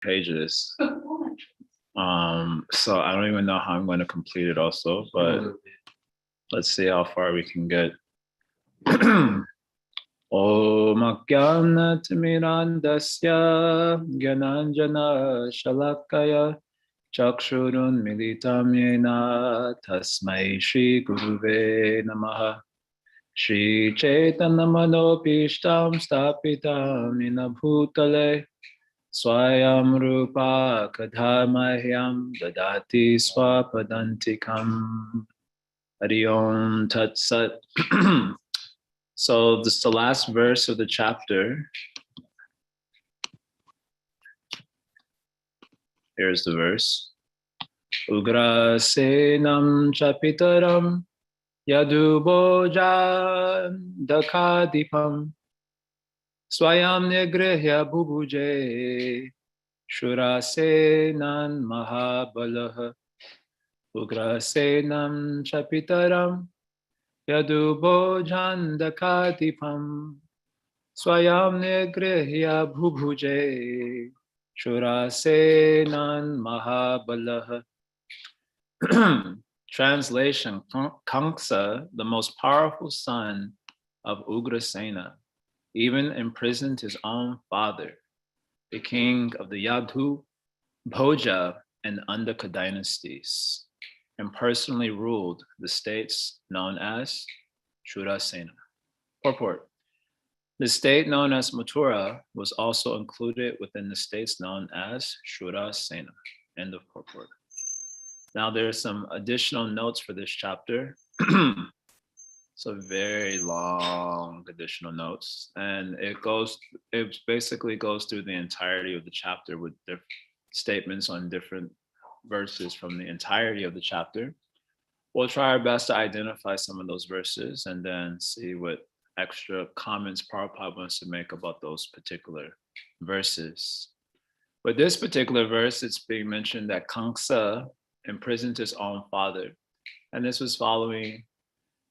pages. So I don't even know how I'm going to complete it also, but let's see how far we can get. Om Ajnanatimirandasya Gyananjana Shalakaya Chakshurun Militam Yena Tasmai Shri Guruve Namaha Shri Chaitanya Manopishtam Stapitam Ina Bhutale Swayam Rupa Kadhamahyam Dadati Swapadantikam Hari Om Tat Sat. So this is the last verse of the chapter. Here's the verse. Ugra senam chapitaram yadubojan dakadipam swayam nigrihya bubuje shurasenan mahabalaha. Ugra senam chapitaram yadubojan dakadipam swayam nigrihya bubuje shurasenan mahabalaha. Translation: Anksha, the most powerful son of Ugrasena, even imprisoned his own father, the king of the Yadhu, Bhoja, and Andaka dynasties, and personally ruled the states known as Shurasena. Purport: the state known as Mathura was also included within the states known as Shurasena. End of purport. Now there are some additional notes for this chapter. So very long additional notes, and it basically goes through the entirety of the chapter with statements on different verses from the entirety of the chapter. We'll try our best to identify some of those verses and then see what extra comments Prabhupada wants to make about those particular verses. With this particular verse, it's being mentioned that Anksha imprisoned his own father. And this was following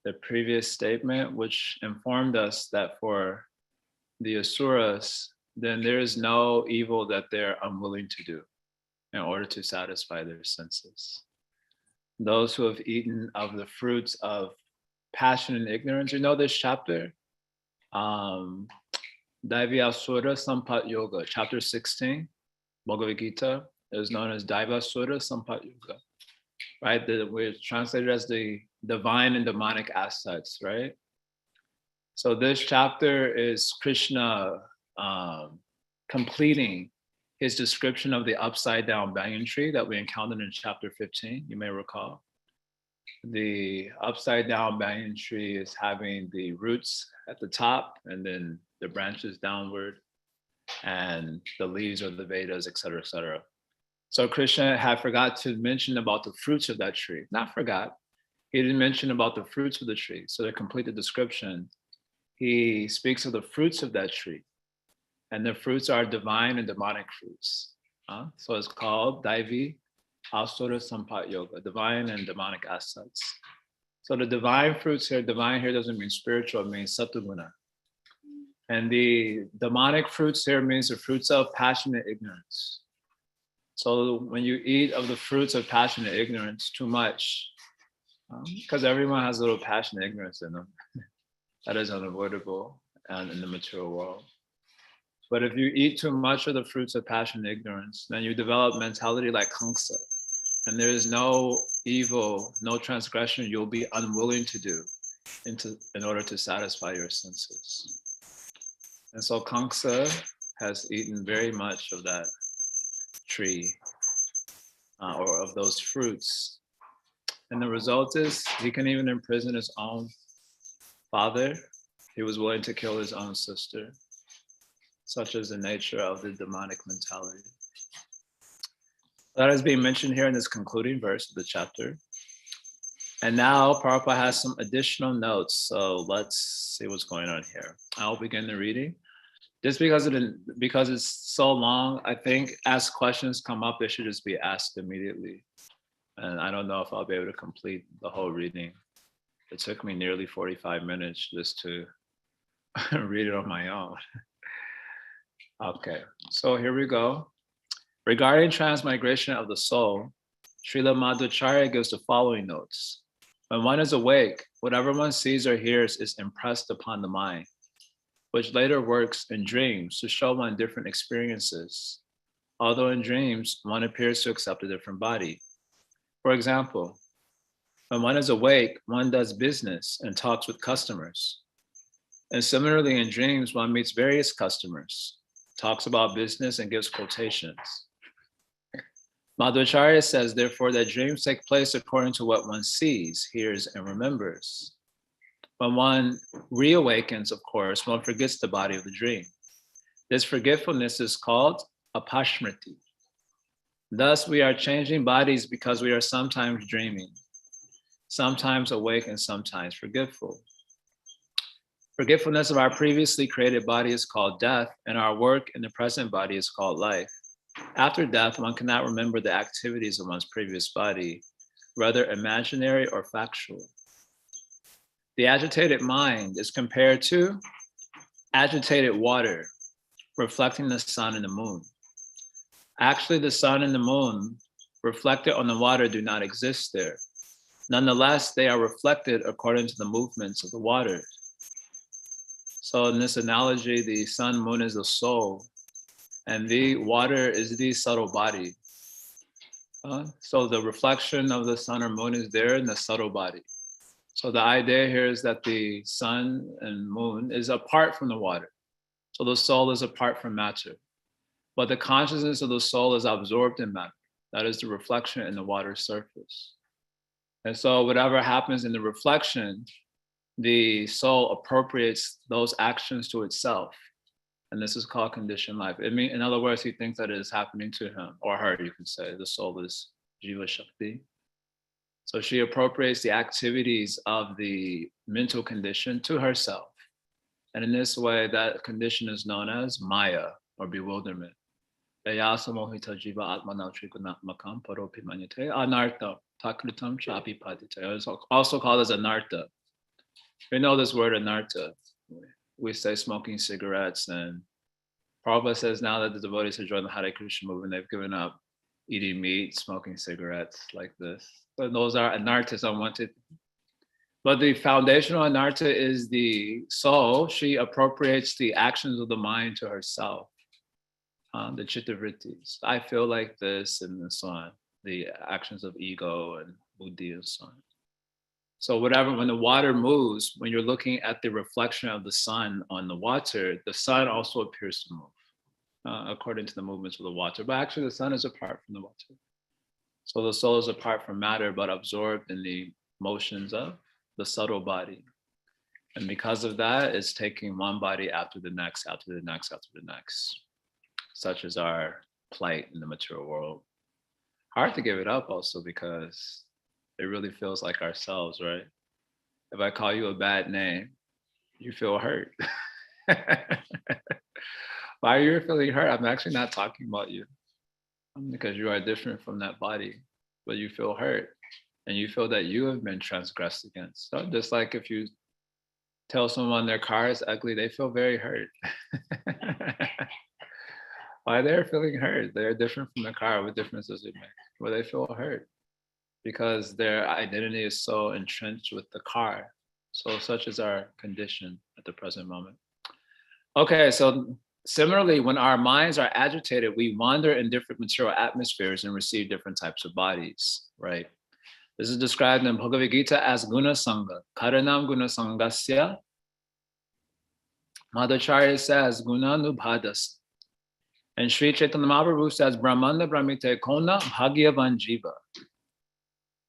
the previous statement, which informed us that for the Asuras, then there is no evil that they're unwilling to do in order to satisfy their senses. Those who have eaten of the fruits of passion and ignorance, you know this chapter? Daivi Asura Sampat Yoga, chapter 16, Bhagavad Gita, is known as Daiva Asura Sampat Yoga, right? We're translated as the divine and demonic assets, right? So this chapter is Krishna completing his description of the upside down banyan tree that we encountered in chapter 15, you may recall. The upside down banyan tree is having the roots at the top and then the branches downward and the leaves are the Vedas, et cetera, et cetera. So Krishna had forgot to mention about the fruits of that tree. Not forgot, he didn't mention about the fruits of the tree. So to complete the description, he speaks of the fruits of that tree. And the fruits are divine and demonic fruits. So it's called Daivi Asura Sampat Yoga, divine and demonic assets. So the divine fruits here, divine here doesn't mean spiritual, it means Sattva-guna. And the demonic fruits here means the fruits of passion and ignorance. So when you eat of the fruits of passion and ignorance too much, because everyone has a little passion and ignorance in them, that is unavoidable in the material world. But if you eat too much of the fruits of passion and ignorance, then you develop mentality like Anksha. And there is no evil, no transgression you'll be unwilling to do in order to satisfy your senses. And so Anksha has eaten very much of that tree or of those fruits. And the result is he can even imprison his own father. He was willing to kill his own sister. Such is the nature of the demonic mentality. That is being mentioned here in this concluding verse of the chapter. And now Prabhupada has some additional notes. So let's see what's going on here. I'll begin the reading. Just because it's so long, I think as questions come up, they should just be asked immediately. And I don't know if I'll be able to complete the whole reading. It took me nearly 45 minutes just to read it on my own. Okay, so here we go. Regarding transmigration of the soul, Srila Madhvacharya gives the following notes. When one is awake, whatever one sees or hears is impressed upon the mind, which later works in dreams to show one different experiences. Although in dreams, one appears to accept a different body. For example, when one is awake, one does business and talks with customers. And similarly, in dreams, one meets various customers, talks about business, and gives quotations. Madhvacharya says, therefore, that dreams take place according to what one sees, hears, and remembers. When one reawakens, of course, one forgets the body of the dream. This forgetfulness is called apasmriti. Thus, we are changing bodies because we are sometimes dreaming, sometimes awake, and sometimes forgetful. Forgetfulness of our previously created body is called death, and our work in the present body is called life. After death, one cannot remember the activities of one's previous body, whether imaginary or factual. The agitated mind is compared to agitated water, reflecting the sun and the moon. Actually, the sun and the moon reflected on the water do not exist there. Nonetheless, they are reflected according to the movements of the water. So in this analogy, the sun, moon is the soul, and the water is the subtle body. So the reflection of the sun or moon is there in the subtle body. So the idea here is that the sun and moon is apart from the water. So the soul is apart from matter. But the consciousness of the soul is absorbed in matter. That is the reflection in the water surface. And so whatever happens in the reflection, the soul appropriates those actions to itself. And this is called conditioned life. In other words, he thinks that it is happening to him or her, you can say. The soul is Jiva Shakti. So she appropriates the activities of the mental condition to herself. And in this way, that condition is known as Maya or bewilderment. Anartha, takritam chapi padite. It's also called as anartha. We know this word anartha. We say smoking cigarettes, and Prabhupada says now that the devotees have joined the Hare Krishna movement, they've given up eating meat, smoking cigarettes like this. So those are anarthas, unwanted. But the foundational anartha is the soul. She appropriates the actions of the mind to herself, the chittavrittis. I feel like this and so on, the actions of ego and buddhi and so on. So whatever, when the water moves, when you're looking at the reflection of the sun on the water, the sun also appears to move according to the movements of the water. But actually the sun is apart from the water. So the soul is apart from matter, but absorbed in the motions of the subtle body. And because of that, it's taking one body after the next, after the next, after the next, such as our plight in the material world. Hard to give it up also because it really feels like ourselves, right? If I call you a bad name, you feel hurt. Why are you feeling hurt? I'm actually not talking about you because you are different from that body, but you feel hurt and you feel that you have been transgressed against. So just like if you tell someone their car is ugly, they feel very hurt. Why they're feeling hurt? They're different from the car. What difference does it make? Well, they feel hurt because their identity is so entrenched with the car. So such is our condition at the present moment. Okay, so similarly, when our minds are agitated, we wander in different material atmospheres and receive different types of bodies, right? This is described in Bhagavad Gita as guna sangha. Karanam guna sangasya. Madhvacharya says guna nubhadas. And Sri Chaitanya Mahaprabhu says brahmanda brahmite kona bhagyavan jiva.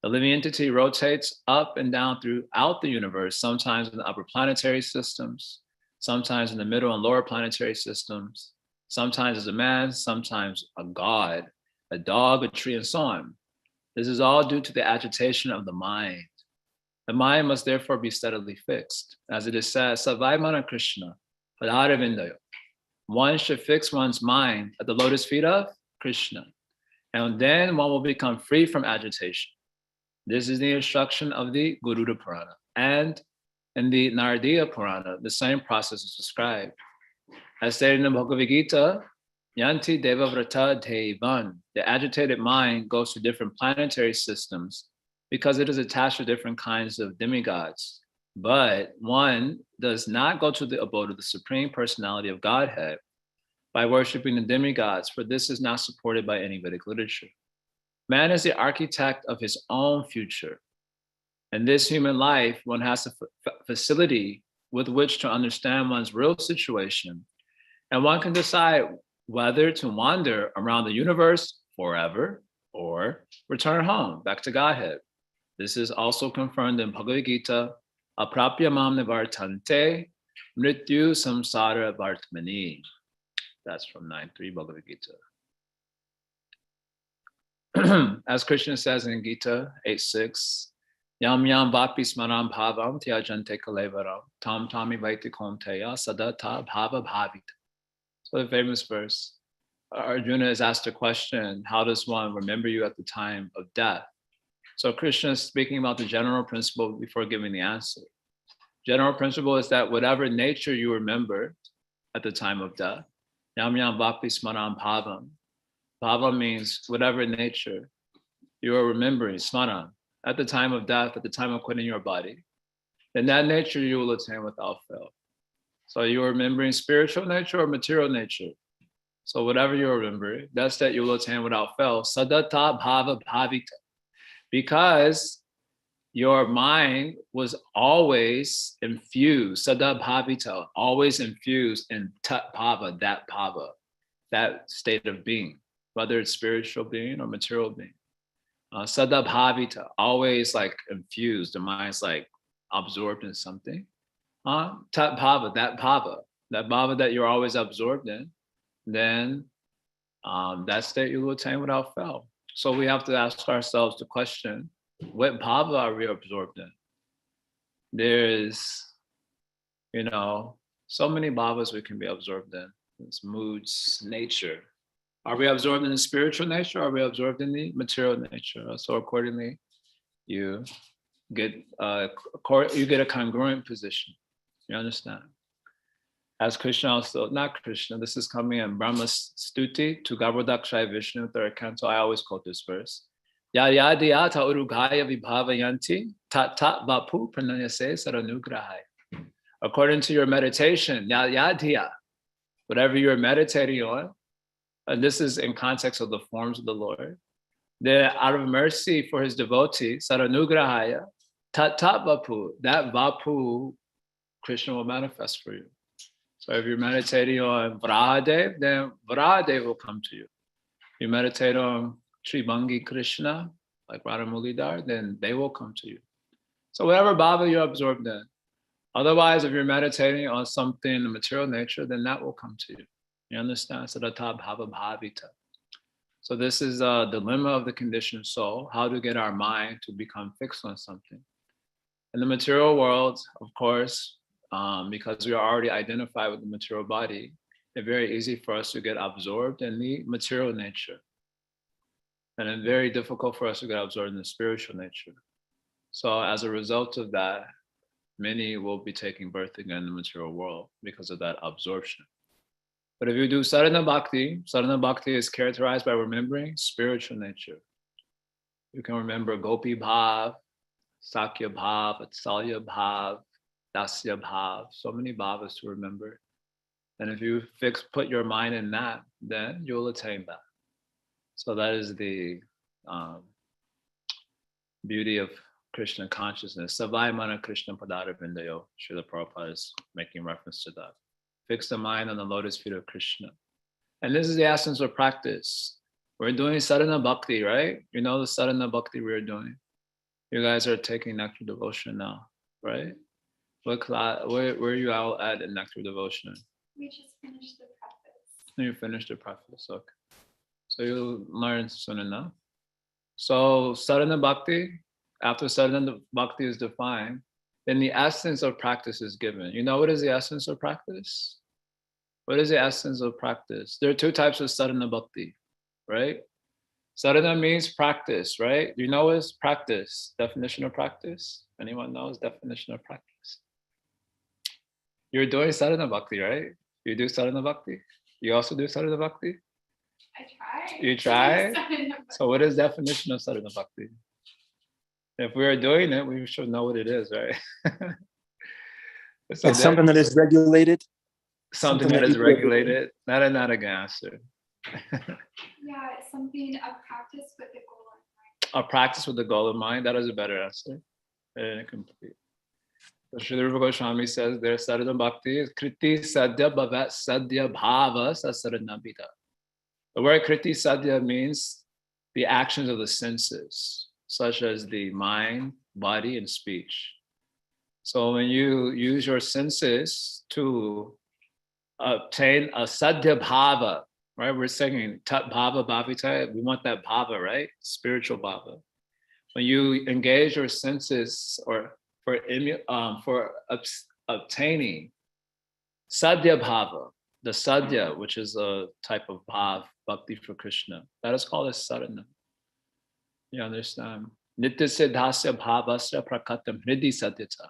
The living entity rotates up and down throughout the universe, sometimes in the upper planetary systems, sometimes in the middle and lower planetary systems, sometimes as a man, sometimes a god, a dog, a tree, and so on. This is all due to the agitation of the mind. The mind must therefore be steadily fixed. As it is said, Savaimana Krishna, Padaravindayo. One should fix one's mind at the lotus feet of Krishna, and then one will become free from agitation. This is the instruction of the Garuda Purana. And in the Naradiya Purana, the same process is described. As stated in the Bhagavad Gita, Yanti Devavrata Devan. The agitated mind goes to different planetary systems because it is attached to different kinds of demigods. But one does not go to the abode of the Supreme Personality of Godhead by worshiping the demigods, for this is not supported by any Vedic literature. Man is the architect of his own future. In this human life, one has a facility with which to understand one's real situation, and one can decide whether to wander around the universe forever or return home, back to Godhead. This is also confirmed in Bhagavad Gita, Aprapyamam nivartante mrityu samsara vartmani. That's from 9.3 Bhagavad Gita. As Krishna says in Gita 8.6, Yam yam vapi smaram bhavam tyajante kalevaram tam tami vaiti konteya sadata bhava bhavita. So the famous verse, Arjuna is asked a question, how does one remember you at the time of death? So Krishna is speaking about the general principle before giving the answer. General principle is that whatever nature you remember at the time of death, yam yam vapi smaram bhavam. Bhava means whatever nature you are remembering, smaran, at the time of death, at the time of quitting your body, then that nature you will attain without fail. So you're remembering spiritual nature or material nature. So whatever you're remembering, that's that you will attain without fail. Sadata bhava bhavita. Because your mind was always infused, sada bhavita, always infused in tat bhava, that state of being, whether it's spiritual being or material being. Sada bhavita, always like infused, the mind's like absorbed in something. Tat bhava, that bhava that you're always absorbed in, then that state you will attain without fail. So we have to ask ourselves the question, what bhava are we absorbed in? There's, so many bhavas we can be absorbed in. It's moods, nature. Are we absorbed in the spiritual nature? Or are we absorbed in the material nature? So accordingly, you get a congruent position. You understand? As Krishna also, not Krishna, this is coming in Brahma's Stuti to Garbhodakshaya Vishnu, third canto. I always quote this verse. Yadiyata urugaya vibhavayanti tat tat vapu pranayase saranugrahaya. According to your meditation, yadiya, whatever you're meditating on, and this is in context of the forms of the Lord, then out of mercy for his devotee, saranugrahaya, tat tat vapu, that vapu, Krishna will manifest for you. So if you're meditating on Vrahadev, then Vrahadev will come to you. If you meditate on Tribangi Krishna, like Radha Mulidhar, then they will come to you. So whatever bhava you're absorbed in. Otherwise, if you're meditating on something in the material nature, then that will come to you. You understand? Sadata bhava bhavita. So this is a dilemma of the conditioned soul, how to get our mind to become fixed on something. In the material world, of course, because we are already identified with the material body, it's very easy for us to get absorbed in the material nature. And it's very difficult for us to get absorbed in the spiritual nature. So as a result of that, many will be taking birth again in the material world because of that absorption. But if you do sadhana bhakti is characterized by remembering spiritual nature. You can remember Gopi Bhav, Sakya Bhav, Atsalya Bhav, Dasya Bhav, so many bhavas to remember. And if you put your mind in that, then you'll attain that. So that is the beauty of Krishna consciousness. Savai Mana Krishna Padara Vindayo. Srila Prabhupada is making reference to that. Fix the mind on the lotus feet of Krishna. And this is the essence of practice. We're doing sadhana bhakti, right? You know the sadhana bhakti we're doing. You guys are taking nectar devotion now, right? What class? Where are you all at in nectar devotion? We just finished the preface. You finished the preface, okay. So you'll learn soon enough. So sadhana bhakti, after sadhana bhakti is defined, then the essence of practice is given. You know what is the essence of practice? What is the essence of practice? There are two types of sadhana bhakti, right? Sadhana means practice, right? You know what is practice? Definition of practice? Anyone knows definition of practice? You're doing sadhana bhakti, right? You do sadhana bhakti? You also do sadhana bhakti? I try. You try? Sadhana So what is definition of sadhana bhakti? If we are doing it, we should know what it is, right? So It's something that is regulated. something that is regulated. Not an answer. Yeah, it's something, a practice with the goal in mind. A practice with the goal in mind. That is a better answer. Complete. So Srila Rupa Goswami says their sadhana bhakti is kriti sadhya bhavat sadhya bhava sasaranabhita. The word kriti sadhya means the actions of the senses, such as the mind, body, and speech. So when you use your senses to obtain a sadhya bhava, right? We're saying tat bhava bhavita. We want that bhava, right? Spiritual bhava. When you engage your senses or for obtaining sadhya bhava, the sadhya, which is a type of bhav, bhakti for Krishna, that is called a sadhana. You understand? Nitya siddhasya bhavasya prakatam hridi sadyata.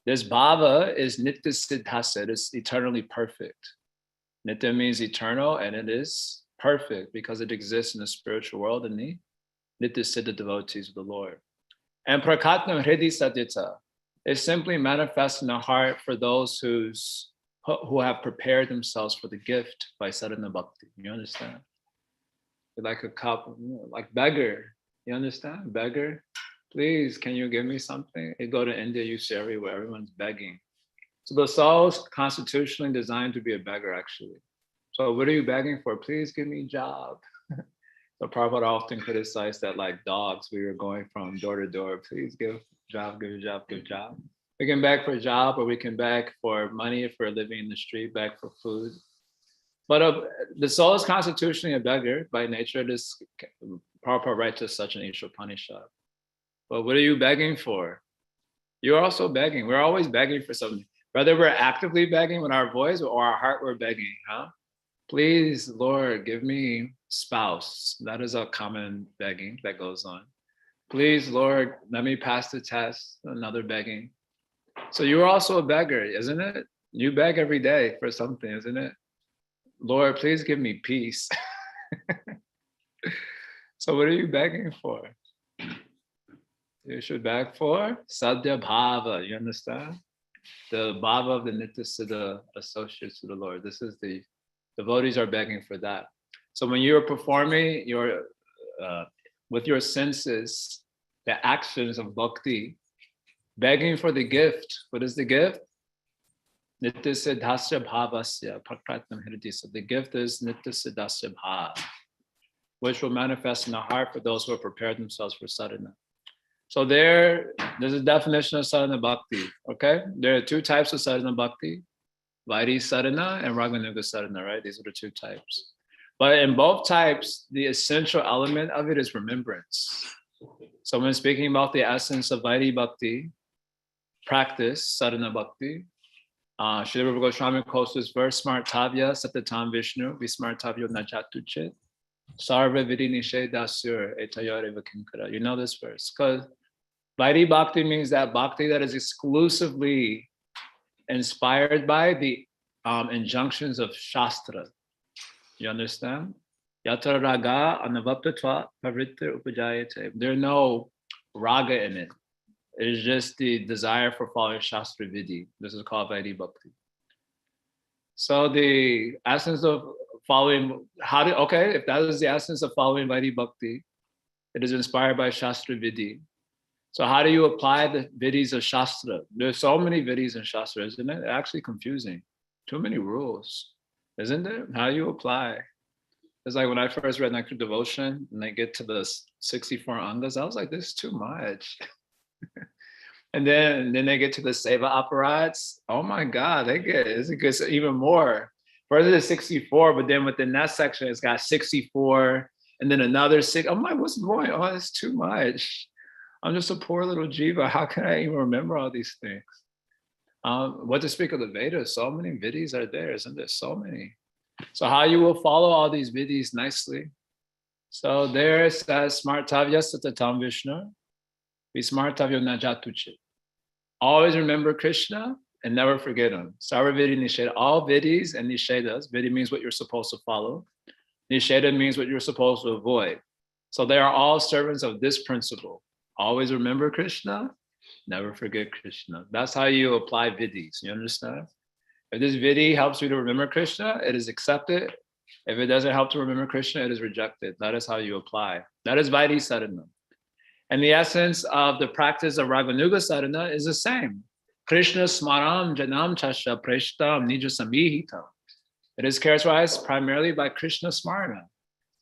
This bhava is nitya siddhasya, it is eternally perfect. Nitya means eternal, and it is perfect because it exists in the spiritual world in the nitya siddha devotees of the Lord. And prakatnam hridi sadyata is simply manifest in the heart for those who have prepared themselves for the gift by sadhana bhakti. You understand? Like a cup, like beggar. You understand? Beggar. Please, can you give me something? You go to India, you see everywhere, everyone's begging. So the soul is constitutionally designed to be a beggar, actually. So what are you begging for? Please give me a job. So Prabhupada often criticized that like dogs, we were going from door to door, please give job, give job, give job. We can beg for a job, or we can beg for money if we're living in the street, beg for food. But the soul is constitutionally a beggar by nature. This Prabhupada writes us such an Ishopanishad. But what are you begging for? You're also begging. We're always begging for something. Whether we're actively begging with our voice or our heart, we're begging, huh? Please, Lord, give me spouse. That is a common begging that goes on. Please, Lord, let me pass the test. Another begging. So you're also a beggar, isn't it? You beg every day for something, isn't it? Lord, please give me peace. So what are you begging for? You should beg for sadhya bhava. You understand? The bhava of the nitya siddha associates to the Lord. This is the devotees are begging for that. So when you're performing your with your senses, the actions of bhakti, begging for the gift. What is the gift? Nitya siddhasya bhavasya prakratnam hridi. So the gift is nitya siddhasya bhava, which will manifest in the heart for those who have prepared themselves for sadhana. So there's a definition of sadhana bhakti, okay? There are two types of sadhana bhakti, Vairi sadhana and Raganuga sadhana, right? These are the two types. But in both types, the essential element of it is remembrance. So when speaking about the essence of Vairi bhakti, practice, sadhana bhakti, Srila Rupa Goswami quotes this verse, Smartavya Satatam Vishnu, Vismartavyo Najatuchit, Sarva Vidi Nishedasur Etayareva Kinkara. You know this verse? Because Vairi bhakti means that bhakti that is exclusively inspired by the injunctions of Shastra. You understand? Yatra raga anavaptatva pavitra upajayate. There are no raga in it. It is just the desire for following Shastra Vidi. This is called Vairi bhakti. So the essence of following, if that is the essence of following Vairi bhakti, it is inspired by Shastra Vidi. So how do you apply the vidis of Shastra? There's so many vidis in Shastra, isn't it? Actually confusing. Too many rules, isn't it? How do you apply? It's like when I first read Nectar Devotion and I get to the 64 angas, I was like, this is too much. And then they get to the Seva apparats. Oh my God, it gets even more. Further to 64, but then within that section, it's got 64 and then another 6. I'm like, what's going on? It's too much. I'm just a poor little jiva. How can I even remember all these things? What to speak of the Vedas? So many vidis are there, isn't there? So many. So how you will follow all these vidis nicely. So there it says, Smartavya Satatam Vishnu, Vismartavya Najatuchit. Always remember Krishna and never forget them. Sarva Vidhi Nisheda. All Vidhis and Nishedas. Vidhi means what you're supposed to follow. Nisheda means what you're supposed to avoid. So they are all servants of this principle. Always remember Krishna, never forget Krishna. That's how you apply vidhis. You understand? If this vidhi helps you to remember Krishna, it is accepted. If it doesn't help to remember Krishna, it is rejected. That is how you apply. That is Vaidhi sadhana. And the essence of the practice of Raganuga sadhana is the same. Krishna smaram janam chasha preshtam nija samihitam. It is characterized primarily by Krishna smarana,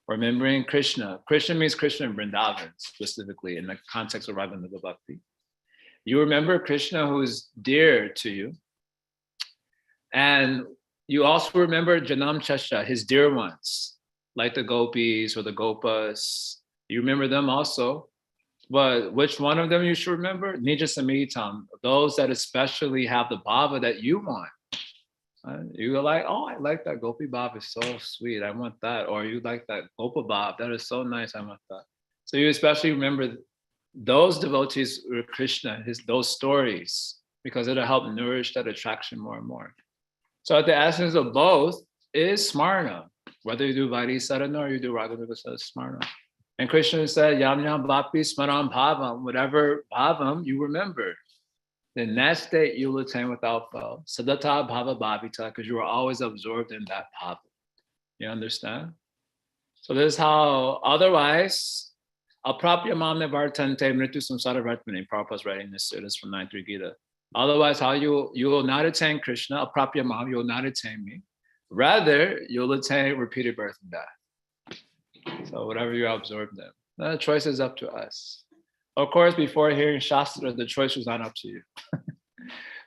remembering Krishna. Krishna means Krishna in Vrindavan, specifically in the context of Raganuga Bhakti. You remember Krishna who is dear to you. And you also remember Janam Chasha, his dear ones, like the gopis or the gopas. You remember them also. But which one of them you should remember? Nija Samitam, those that especially have the bhava that you want. You go like, oh, I like that Gopi Bhav, is so sweet. I want that. Or you like that Gopa Bhav, that is so nice. I want that. So you especially remember those devotees with Krishna, those stories, because it'll help nourish that attraction more and more. So the essence of both is smarna. Whether you do Vaidhi sadhana or you do Raganuga sadhana, smarna. And Krishna said, yam yam bhapi smaram bhavam, whatever bhavam you remember. In that state, you will attain without fail. Sadata bhava bhavita, because you are always absorbed in that bhava. You understand? So this is how, otherwise, aprapya mamne vartante mritu samsara vartmani. Prabhupada's writing this, it is from 9.3 Gita. Otherwise, how you will not attain Krishna, aprapya mam, you will not attain me. Rather, you'll attain repeated birth and death. So whatever you absorb them. The choice is up to us. Of course, before hearing Shastra, the choice was not up to you.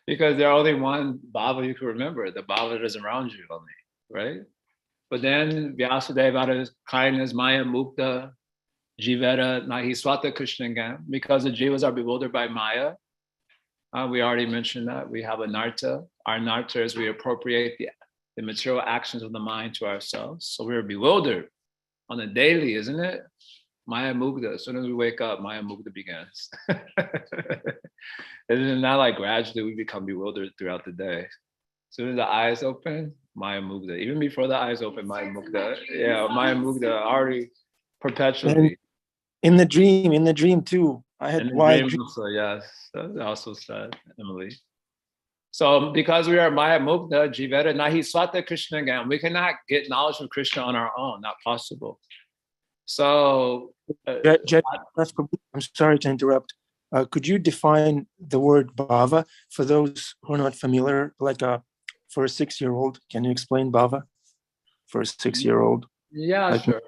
Because there's only one bhava you can remember, the bhava that is around you only, right? But then Vyasadeva, out of his kindness, Maya Mukta, Jiveta, Nahi Swata Krishnangam, because the jivas are bewildered by Maya. We already mentioned that. We have a narta. Our narta is we appropriate the material actions of the mind to ourselves. So we're bewildered on a daily, isn't it? Maya Mugdha, as soon as we wake up, Maya Mugdha begins. Isn't that like gradually we become bewildered throughout the day? As soon as the eyes open, Maya Mugdha. Even before the eyes open, Maya Mugdha. Yeah, Maya Mugdha already perpetually. And in the dream too. I had wide dreams. Also, yes, that's also said, Emily. So because we are Maya Mugdha, Jiveta, Nahi Swata Krishna Gam, we cannot get knowledge of Krishna on our own, not possible. So, I'm sorry to interrupt. Could you define the word bhava for those who are not familiar? Like for a 6-year-old, can you explain bhava for a 6-year-old? Yeah, sure.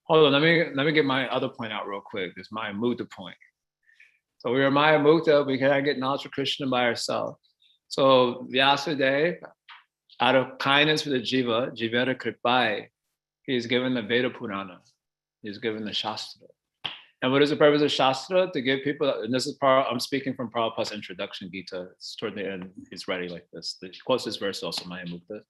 Hold on, let me get my other point out real quick. This Maya Mukta point. So we are Maya Mukta, we cannot get knowledge of Krishna by ourselves. So Vyasadeva, out of kindness for the jiva, Jiveta Kripai, he is given the Veda Purana. He's given the Shastra. And what is the purpose of Shastra? To give people, and this is I'm speaking from Prabhupada's introduction, Gita. It's toward the end, he's writing like this. He quotes this verse also, Maya Mukta.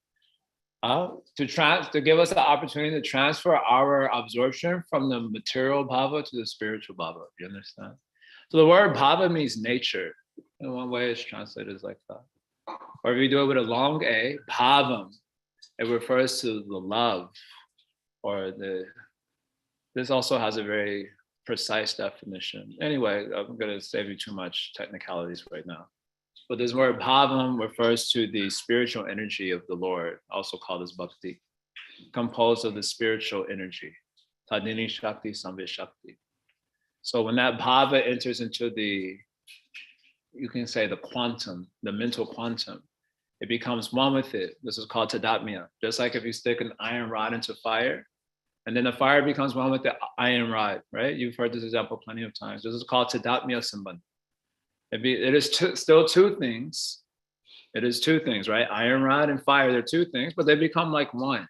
To give us the opportunity to transfer our absorption from the material bhava to the spiritual bhava. You understand? So the word bhava means nature. In one way it's translated as like that. Or if you do it with a long A, bhavam, it refers to the love or this also has a very precise definition. Anyway, I'm going to save you too much technicalities right now. But this word bhavam refers to the spiritual energy of the Lord, also called as bhakti, composed of the spiritual energy, tadini shakti, samvit shakti. So when that bhava enters into you can say the quantum, the mental quantum, it becomes one with it. This is called tadatmya. Just like if you stick an iron rod into fire, and then the fire becomes one with the iron rod, right? You've heard this example plenty of times. This is called tadatmya sambandha. It is still two things. It is two things, right? Iron rod and fire, they're two things, but they become like one.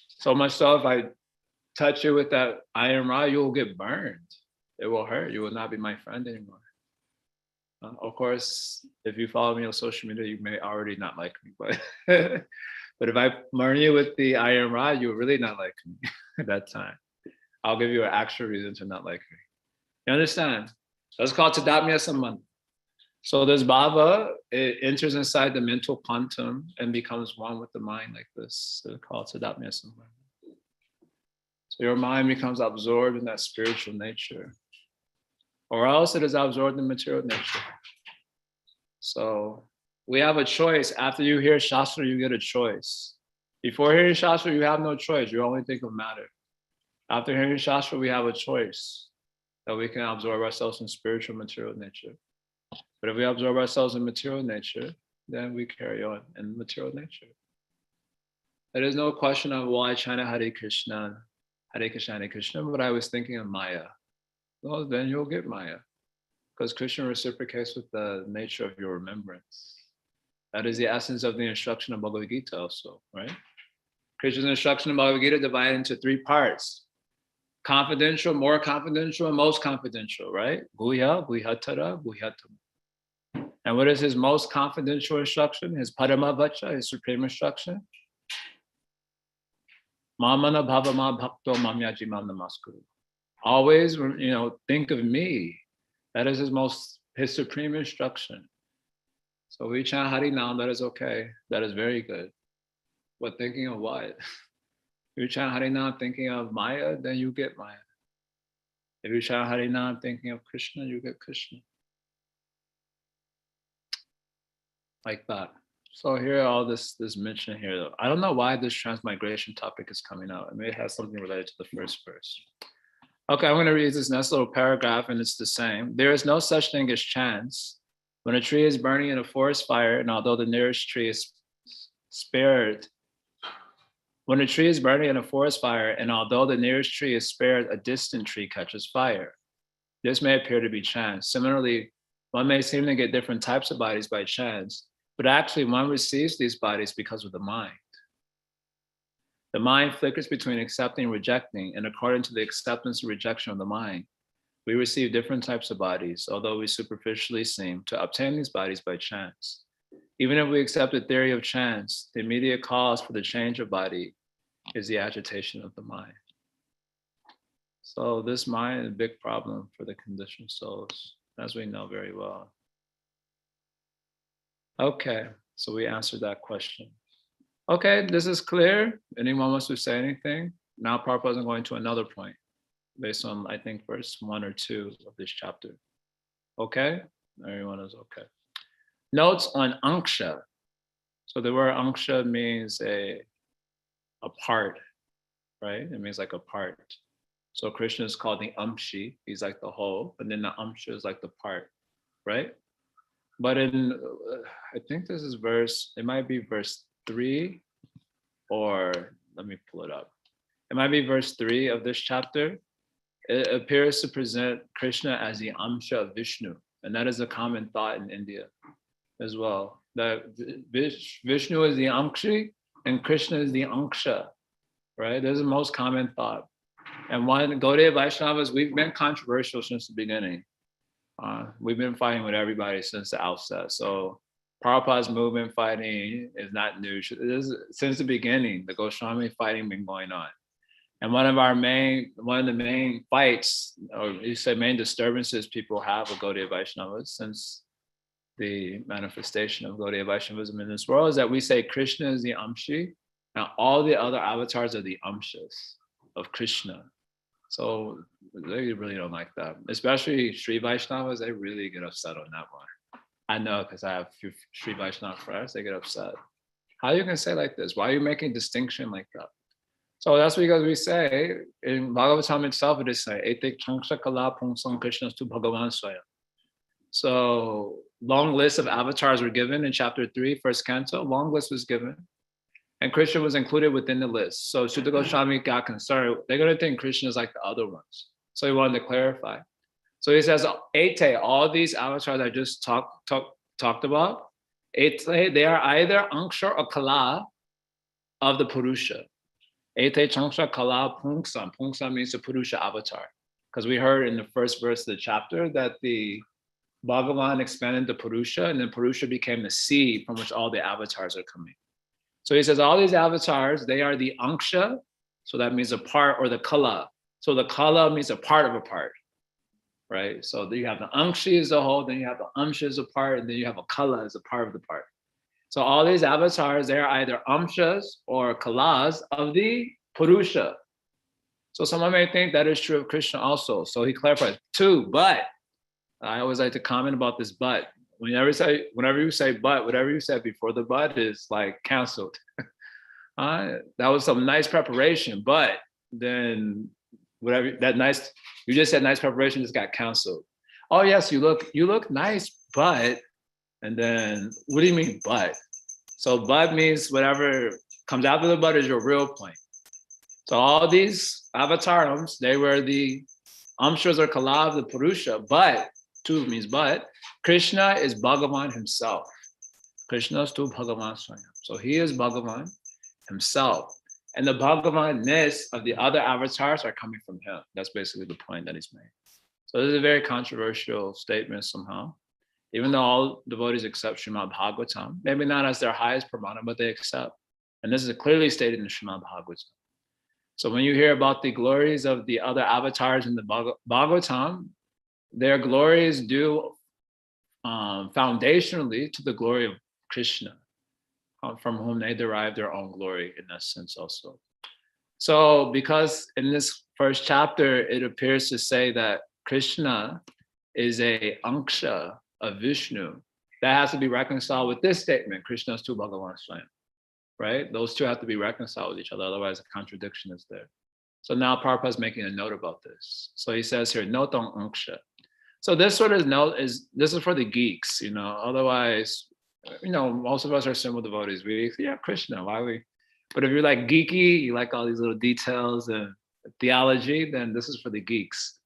So much so if I touch you with that iron rod, you will get burned. It will hurt. You will not be my friend anymore. Of course, if you follow me on social media, you may already not like me, but but if I burn you with the iron rod, you will really not like me at that time. I'll give you an actual reason to not like me. You understand? That's called tadatmya sambandha. So this bhava, it enters inside the mental quantum and becomes one with the mind like this. So called Sadatmya Samvara. So your mind becomes absorbed in that spiritual nature, or else it is absorbed in material nature. So we have a choice. After you hear Shastra, you get a choice. Before hearing Shastra, you have no choice. You only think of matter. After hearing Shastra, we have a choice that we can absorb ourselves in spiritual material nature. But if we absorb ourselves in material nature, then we carry on in material nature. There is no question of why chant Hare Krishna, Hare Krishna, but I was thinking of Maya. Well, then you'll get Maya, because Krishna reciprocates with the nature of your remembrance. That is the essence of the instruction of Bhagavad Gita also, right? Krishna's instruction of Bhagavad Gita divided into 3 parts. Confidential, more confidential, and most confidential, right? Guhya, Guhyatara, Guhyatam. And what is his most confidential instruction? His Paramavacha, his supreme instruction? Mamana bhavama bhakto mamyaji mam namaskuru. Always, think of me. That is his supreme instruction. So we chant Hari Nam, that is okay. That is very good. But thinking of what? If you chant Hari Nam thinking of Maya, then you get Maya. If you chant Hari Nam thinking of Krishna, you get Krishna. Like that. So here, all this mention here, though. I don't know why this transmigration topic is coming out. It may have something related to the first verse. Okay, I'm going to read this next little paragraph, and it's the same. There is no such thing as chance. When a tree is burning in a forest fire, and although the nearest tree is spared, when a tree is burning in a forest fire, and although the nearest tree is spared, a distant tree catches fire. This may appear to be chance. Similarly, one may seem to get different types of bodies by chance, but actually one receives these bodies because of the mind. The mind flickers between accepting and rejecting, and according to the acceptance and rejection of the mind, we receive different types of bodies, although we superficially seem to obtain these bodies by chance. Even if we accept the theory of chance, the immediate cause for the change of body is the agitation of the mind. So this mind is a big problem for the conditioned souls, as we know very well. Okay, so we answered that question. Okay, this is clear. Anyone wants to say anything? Now Prabhupada is going to another point based on, I think, verse 1 or 2 of this chapter. Okay, everyone is okay. Notes on Anksha. So the word Anksha means a part, right? It means like a part. So Krishna is called the Amshi. He's like the whole, and then the Amsha is like the part, right? But in, I think this is it might be verse 3, or let me pull it up. It might be verse 3 of this chapter. It appears to present Krishna as the Amsha of Vishnu. And that is a common thought in India as well. That Vishnu is the Amshi and Krishna is the Anksha, right? There's the most common thought. And one, Gaudiya Vaishnavas, we've been controversial since the beginning. We've been fighting with everybody since the outset. So Prabhupada's movement fighting is not new. Since the beginning, the Goswami fighting been going on. And one of the main fights, or you say main disturbances people have with Gaudiya Vaishnavas since the manifestation of Gaudiya Vaishnavism in this world is that we say Krishna is the Amshi, and all the other avatars are the Amshas of Krishna. So they really don't like that. Especially Sri Vaishnavas, they really get upset on that one. I know, because I have a few Sri Vaishnava friends, they get upset. How you can say like this? Why are you making distinction like that? So that's because we say, in Bhagavatam itself, it is saying, Etek Anksha Kala Pungsam Krishna tu Bhagavan Swayam. So long list of avatars were given in chapter 3, first canto, long list was given. And Krishna was included within the list. So Shuddha Goswami got concerned. They're going to think Krishna is like the other ones. So he wanted to clarify. So he says, Ete, all these avatars I just talked about, Ete, they are either Anksha or Kala of the Purusha. Ete Chanksha Kala Pungsam. Pungsam means the Purusha avatar. Because we heard in the first verse of the chapter that the Bhagavan expanded the Purusha, and then Purusha became the seed from which all the avatars are coming. So he says all these avatars, they are the Anksha, so that means a part, or the Kala. So the Kala means a part of a part. right? So you have the Anksha as a whole, then you have the Amsha as a part, and then you have a Kala as a part of the part. So all these avatars, they're either Amshas or Kalas of the Purusha. So someone may think that is true of Krishna also. So he clarifies, too, but I always like to comment about this but. Whenever you say but, whatever you said before the but is like canceled. That was some nice preparation, but then whatever that nice, you just said nice preparation just got canceled. Oh yes, you look nice, but, and then what do you mean but? So but means whatever comes after the but is your real point. So all these avatars, they were the Amshas or Kala of the Purusha, but, tu means but, Krishna is Bhagavan himself. Krishna is tu Bhagavan Swayam. So he is Bhagavan himself. And the Bhagavan-ness of the other avatars are coming from him. That's basically the point that he's made. So this is a very controversial statement somehow. Even though all devotees accept Srimad Bhagavatam, maybe not as their highest pramana, but they accept. And this is clearly stated in Srimad Bhagavatam. So when you hear about the glories of the other avatars in the Bhagavatam, their glories due foundationally to the glory of Krishna, from whom they derive their own glory in that sense also. So because in this first chapter, it appears to say that Krishna is a Anksha of Vishnu, that has to be reconciled with this statement, Krishna is tu Bhagavan Swayam, right? Those two have to be reconciled with each other, otherwise a contradiction is there. So now Prabhupada is making a note about this. So he says here, note on Anksha. So this sort of note this is for the geeks, otherwise, most of us are simple devotees. Krishna, why we? But if you're like geeky, you like all these little details and theology, then this is for the geeks.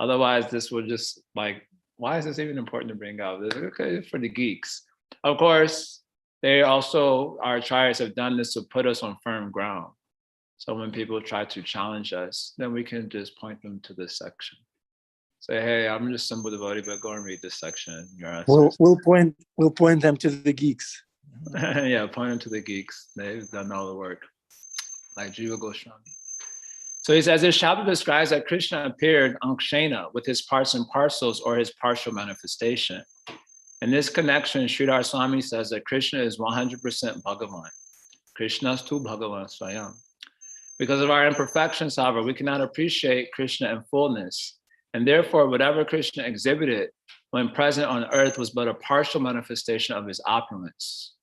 Otherwise, this would just like, why is this even important to bring out? Okay, for the geeks. Of course, they also, our acharyas have done this to put us on firm ground. So when people try to challenge us, then we can just point them to this section. Say, hey, I'm just simple devotee, but go and read this section. We'll point them to the geeks. Yeah, point them to the geeks. They've done all the work, like Jiva Goswami. So he says, this chapter describes that Krishna appeared Ankshena with his parts and parcels or his partial manifestation. In this connection, Sridhar Swami says that Krishna is 100% Bhagavan. Krishna is tu Bhagavan Swayam. Because of our imperfections, however, we cannot appreciate Krishna in fullness. And therefore, whatever Krishna exhibited when present on earth was but a partial manifestation of his opulence.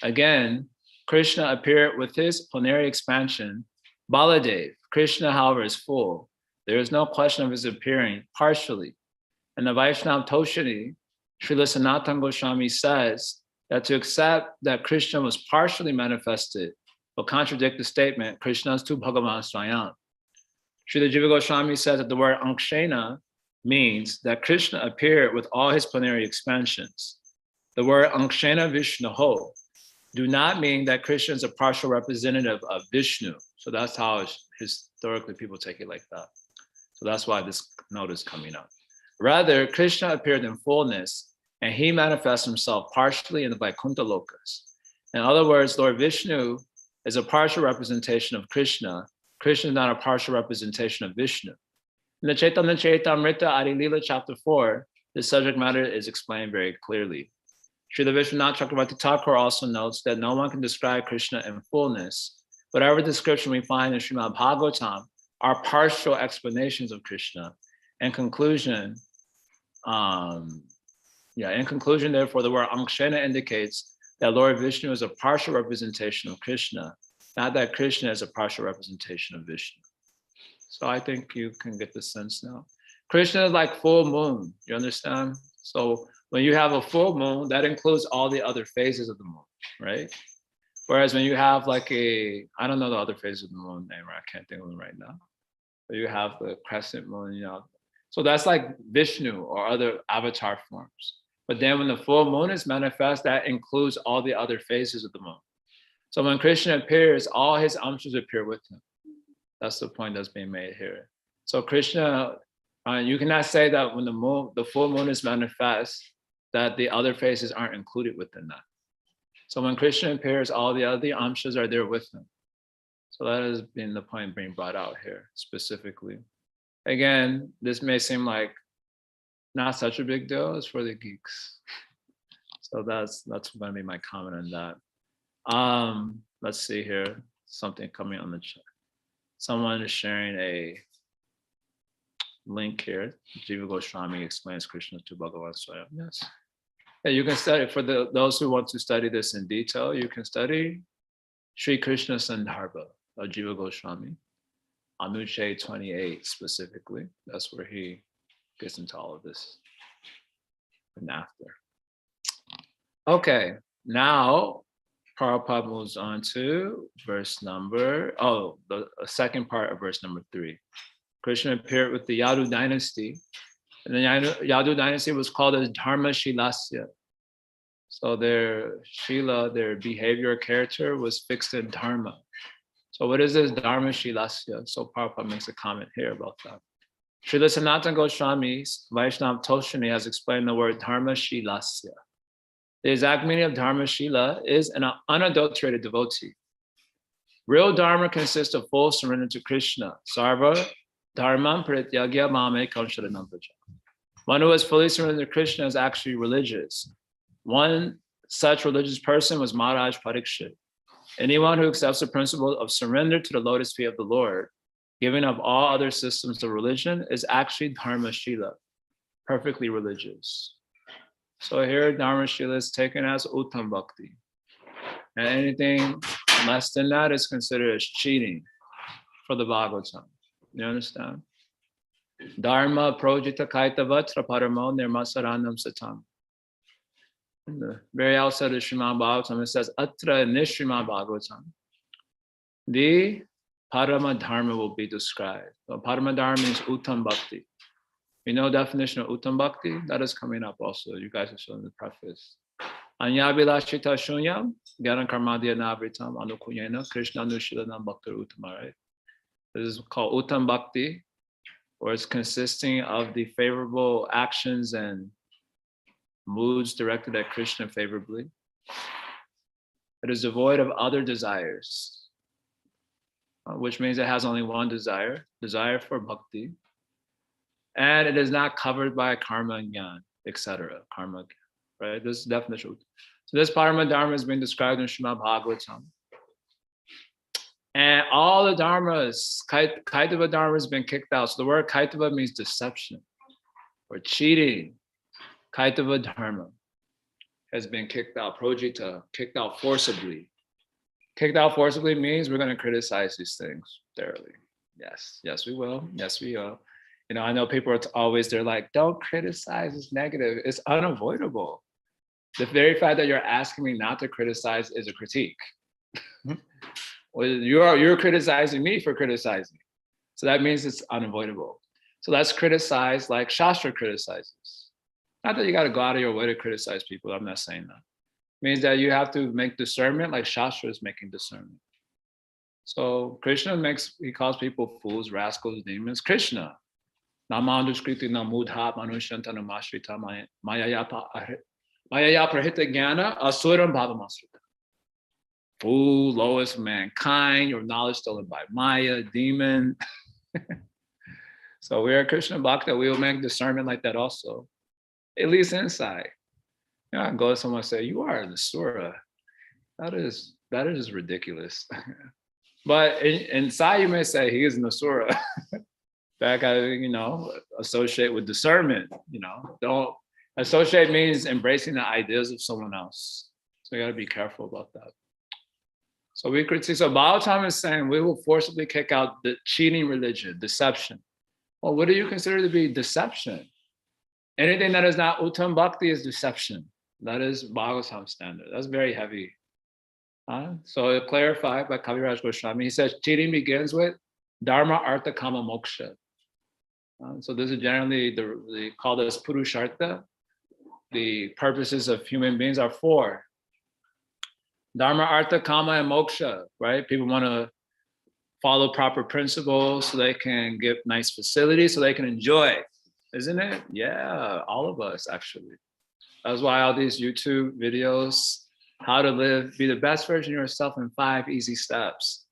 Again, Krishna appeared with his plenary expansion. Baladev, Krishna, however, is full. There is no question of his appearing partially. And the Vaishnava Toshini, Srila Sanatana Goswami says that to accept that Krishna was partially manifested will contradict the statement, Krishna is tu Bhagavan Swayam. Srila Jiva Goswami says that the word Ankshena means that Krishna appeared with all his plenary expansions. The word Ankshena Vishnuho do not mean that Krishna is a partial representative of Vishnu. So that's how historically people take it like that. So that's why this note is coming up. Rather, Krishna appeared in fullness and he manifests himself partially in the Vaikuntha Lokas. In other words, Lord Vishnu is a partial representation of Krishna. Krishna is not a partial representation of Vishnu. In the Chaitanya Charitamrita Adi Lila chapter 4, this subject matter is explained very clearly. Srila Vishwanath Chakravarti Thakur also notes that no one can describe Krishna in fullness. Whatever description we find in Srimad Bhagavatam are partial explanations of Krishna. In conclusion, therefore, the word Ankshena indicates that Lord Vishnu is a partial representation of Krishna, not that Krishna is a partial representation of Vishnu. So I think you can get the sense now. Krishna is like full moon, you understand? So when you have a full moon, that includes all the other phases of the moon, right? Whereas when you have like I don't know the other phases of the moon name, I can't think of them right now. But you have the crescent moon, So that's like Vishnu or other avatar forms. But then when the full moon is manifest, that includes all the other phases of the moon. So when Krishna appears, all his amshas appear with him. That's the point that's being made here. So Krishna, you cannot say that when the full moon is manifest, that the other phases aren't included within that. So when Krishna appears, all the other amshas are there with him. So that has been the point being brought out here specifically. Again, this may seem like not such a big deal. It's for the geeks. So that's going to be my comment on that. Let's see here. Something coming on the chat. Someone is sharing a link here. Jiva Goswami explains Krishna to Bhagavan Swayam. Yes. Yeah, you can study, for those who want to study this in detail, you can study Sri Krishna Sandarbha of Jiva Goswami, Anuche 28 specifically. That's where he gets into all of this and after. Okay, now Prabhupada moves on to verse number, the second part of verse number 3. Krishna appeared with the Yadu dynasty, and the Yadu dynasty was called as Dharma Shilasya. So their Shila, their behavior character was fixed in Dharma. So what is this Dharma Shilasya? So Prabhupada makes a comment here about that. Srila Sanatana Goswami, Vaishnava Toshani, has explained the word Dharma Shilasya. The exact meaning of Dharma Shila is an unadulterated devotee. Real Dharma consists of full surrender to Krishna. Sarva Dharmam Parityagya Mamekam Sharanam Vraja. One who is fully surrendered to Krishna is actually religious. One such religious person was Maharaj Parikshit. Anyone who accepts the principle of surrender to the lotus feet of the Lord, giving up all other systems of religion, is actually Dharma Shila, perfectly religious. So here, Dharma Shila is taken as Uttam Bhakti. And anything less than that is considered as cheating for the Bhagavatam. You understand? Dharma projita kaitavatra paramo nirmasaranam satam. In the very outset of Srimad Bhagavatam, it says, Atra Nishrimad Bhagavatam. The Parama Dharma will be described. So Parama Dharma means Uttam Bhakti. You know definition of Uttam Bhakti? That is coming up also. You guys are showing the preface. Anyabilashita Shunyam, Gyanan Karmadya Navritam, Anukunyena, Krishna Nushilanam Bhakta Uttama, right? This is called Uttam Bhakti, or it's consisting of the favorable actions and moods directed at Krishna favorably. It is devoid of other desires, which means it has only one desire for bhakti. And it is not covered by karma and jnana, etc. Karma, right? This is the definition. So this Parama Dharma has been described in Srimad Bhagavatam. And all the dharmas, Kaitava Dharma has been kicked out. So the word Kaitava means deception or cheating. Kaitava Dharma has been kicked out. Projita, kicked out forcibly. Kicked out forcibly means we're going to criticize these things thoroughly. Yes, we will. Yes, we will. You know, I know people are always, they're like, don't criticize, it's negative. It's unavoidable. The very fact that you're asking me not to criticize is a critique. Well, you're criticizing me for criticizing. So that means it's unavoidable. So let's criticize like Shastra criticizes. Not that you got to go out of your way to criticize people. I'm not saying that. It means that you have to make discernment like Shastra is making discernment. So Krishna he calls people fools, rascals, demons. Krishna. Namanduskriti namudha manushantana mashrita mayaya prahita jnana asuram bhavamasrita. Fool, lowest of mankind, your knowledge stolen by Maya, demon. So we are Krishna Bhakta, we will make discernment like that also. At least inside. You know, I go to someone and say, you are the Sura. That is ridiculous. But inside you may say, he is Nasura. That I, associate with discernment, Don't associate means embracing the ideas of someone else. So you gotta be careful about that. So we critique, so Bhagavatam is saying we will forcibly kick out the cheating religion, deception. Well, what do you consider to be deception? Anything that is not Uttam Bhakti is deception. That is Bhagavatam standard. That's very heavy. So clarified by Kaviraj Goswami, he says cheating begins with Dharma, Artha, Kama, Moksha. So this is generally, they call this Purushartha. The purposes of human beings are 4. Dharma, Artha, Kama, and Moksha, right? People want to follow proper principles so they can get nice facilities, so they can enjoy, isn't it? Yeah, all of us actually. That's why all these YouTube videos, how to live, be the best version of yourself in 5 easy steps.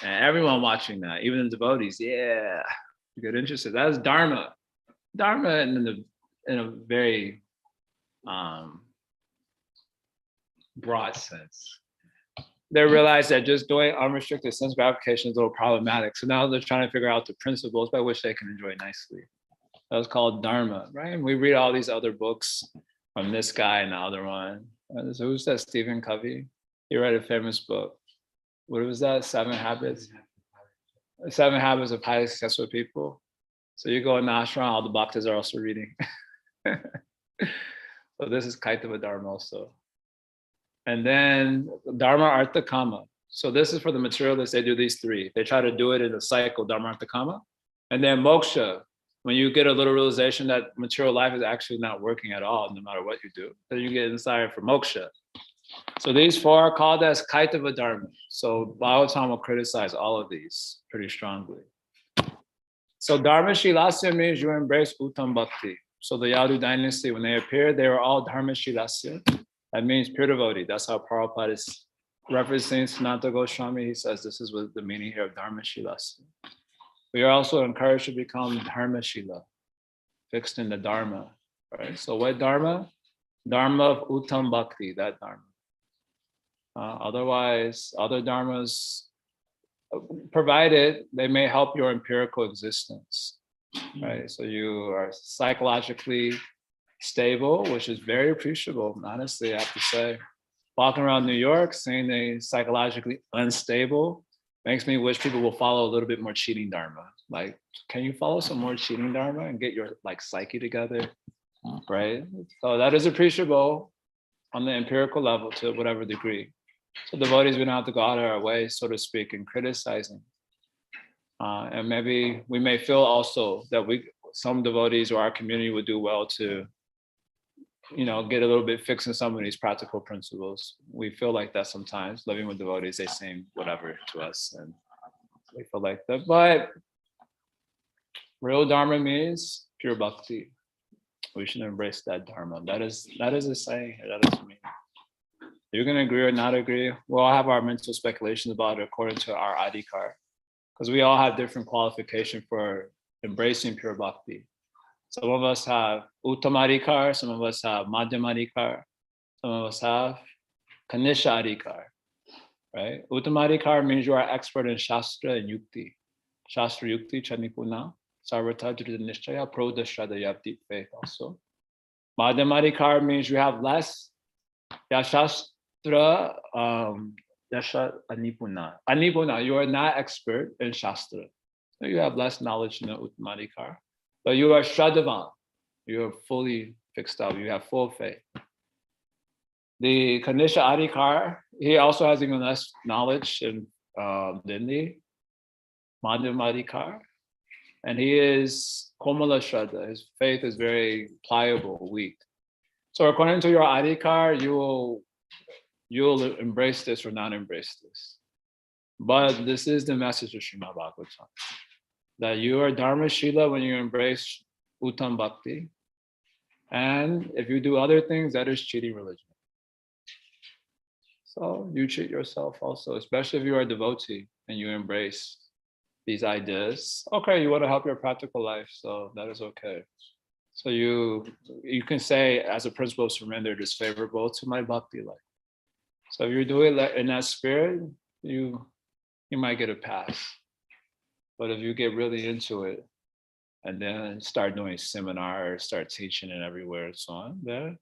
And everyone watching that, even the devotees, yeah, you get interested. That's Dharma. Dharma, and then in a very broad sense. They realized that just doing unrestricted sense gratification is a little problematic. So now they're trying to figure out the principles by which they can enjoy nicely. That was called Dharma, right? And we read all these other books from this guy and the other one. So who's that? Stephen Covey. He read a famous book. What was that? 7 Habits? 7 Habits of Highly Successful People. So you go in the ashram, all the bhaktas are also reading. So this is Kaitava Dharma also. And then Dharma, Artha, Kama. So this is for the materialists, they do these 3. They try to do it in a cycle, Dharma, Artha, Kama. And then moksha, when you get a little realization that material life is actually not working at all, no matter what you do, then you get inspired for moksha. So these 4 are called as Kaitava Dharma. So Bhagavatam will criticize all of these pretty strongly. So Dharma Shilasya means you embrace Uttam Bhakti. So the Yadu dynasty, when they appeared, they were all Dharma Shilasya. That means pure devotee. That's how Prabhupada is referencing Sanatana Goswami. He says this is what the meaning here of Dharma Shilasya. We are also encouraged to become Dharma Shila, fixed in the Dharma. Right? So what Dharma? Dharma of Uttam Bhakti, that Dharma. Otherwise, other dharmas, provided they may help your empirical existence, right? So you are psychologically stable, which is very appreciable, honestly, I have to say. Walking around New York, saying they psychologically unstable, makes me wish people will follow a little bit more cheating dharma. Like, can you follow some more cheating dharma and get your psyche together, right? So that is appreciable on the empirical level to whatever degree. So devotees, we don't have to go out of our way, so to speak, in criticizing. And maybe we may feel also that some devotees or our community would do well to, get a little bit fixed in some of these practical principles. We feel like that sometimes, living with devotees, they seem whatever to us, and we feel like that. But real dharma means pure bhakti. We should embrace that dharma. That is a saying. That is me. You're going to agree or not agree. We'll all have our mental speculations about it according to our adhikar, because we all have different qualification for embracing pure bhakti. Some of us have uttamadhikar, some of us have madhyamadhikar, some of us have kanisha adhikar, right? Uttamadhikar means you are expert in shastra and yukti. Shastra yukti chanipuna, sarvata drita nishchaya, prodashada, you have deep faith also. Madhyamadhikar means you have less Yashastra, Yasha Anipuna. Anipuna, you are not expert in Shastra. So you have less knowledge in the Uttamadhikar. But you are Shraddhavan. You are fully fixed up. You have full faith. The Kanisha Adhikar, he also has even less knowledge than the Madhyamadhikar. And he is Komala Shraddha. His faith is very pliable, weak. So according to your adhikar, you'll embrace this or not embrace this. But this is the message of Srimad Bhagavatam, that you are Dharma Shila when you embrace Uttam Bhakti. And if you do other things, that is cheating religion. So you cheat yourself also, especially if you are a devotee and you embrace these ideas. Okay, you want to help your practical life, so that is okay. So you can say, as a principle of surrender, it is favorable to my bhakti life. So if you're doing it in that spirit, you might get a pass. But if you get really into it and then start doing seminars, start teaching it everywhere and so on, then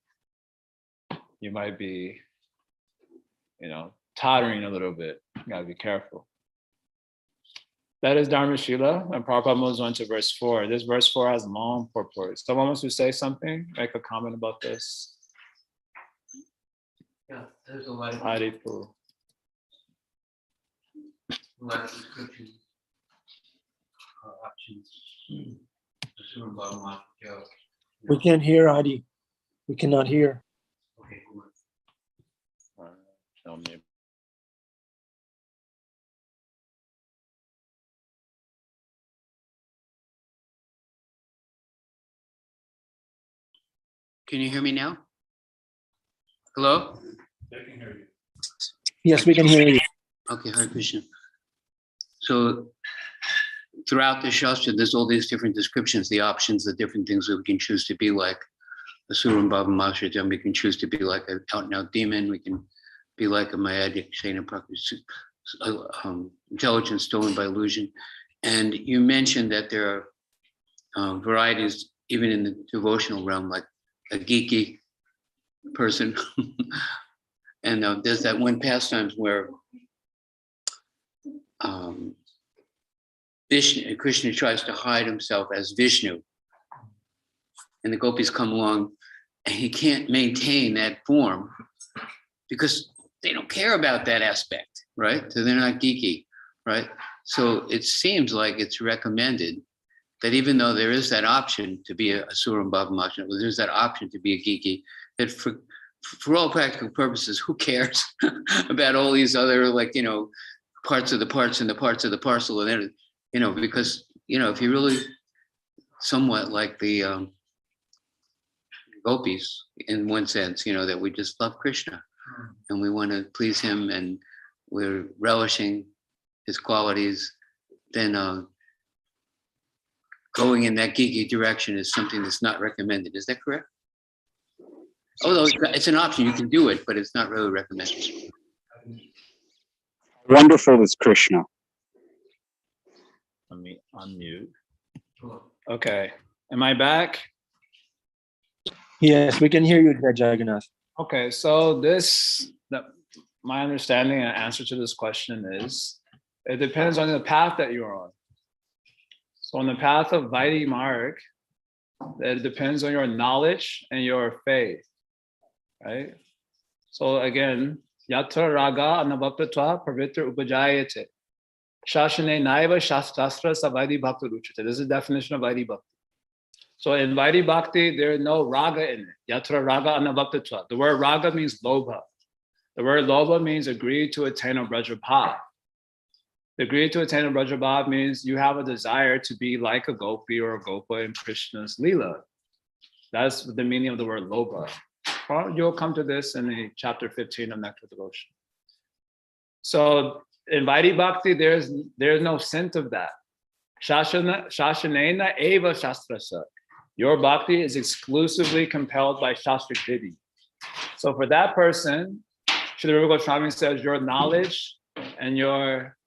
you might be, tottering a little bit. You gotta be careful. That is Dharma Shila, and Prabhupada moves on to verse 4. This verse 4 has long purport. Someone wants to say something, make a comment about this. Yeah, there's a lot of Haripu. description options. We can't hear, Adi. We cannot hear. Okay, cool. Tell me. Can you hear me now? Hello? They can hear you. Yes, we can hear you. Okay, Hare Krishna. So throughout the Shastra, there's all these different descriptions, the options, the different things that we can choose to be like. Asuram Bhava Mashritam. We can choose to be like an out-and-out demon. We can be like a Mayadic intelligence stolen by illusion. And you mentioned that there are varieties even in the devotional realm, like a geeky person. And there's that one pastime where Krishna tries to hide himself as Vishnu. And the gopis come along and he can't maintain that form because they don't care about that aspect, right? So they're not geeky, right? So it seems like it's recommended that even though there is that option to be a Asuram Bhava Mashna, there's that option to be a geeky, that for all practical purposes, who cares about all these other, like, parts of the parts and the parts of the parcel and everything, because, if you really somewhat like the gopis in one sense, that we just love Krishna and we want to please him and we're relishing his qualities, then going in that geeky direction is something that's not recommended. Is that correct? Although it's an option, you can do it, but it's not really recommended. Wonderful is Krishna. Let me unmute. Okay, am I back? Yes, we can hear you, Jagannath. Okay, so my understanding and answer to this question is, it depends on the path that you're on. So on the path of Vaidhi Marg, it depends on your knowledge and your faith, right? So again, yatra raga anabhaktatva pavitra upajayate. Shashane naiva shastra savadhi bhakti ruchate. This is the definition of Vaidhi Bhakti. So in Vaidhi Bhakti, there is no raga in it. Yatra raga anabhaktatva. The word raga means lobha. The word lobha means agree to attain a Brajabhav. The agree to attain a Brajabhav means you have a desire to be like a gopi or a gopa in Krishna's Leela. That's the meaning of the word lobha. You'll come to this in the chapter 15 of Nectar Devotion. So in Vaidhi Bhakti, there's no scent of that. Shashanena eva shastrasa. Your bhakti is exclusively compelled by shastric vidhi. So for that person, Srila Rupa Goswami says your knowledge and your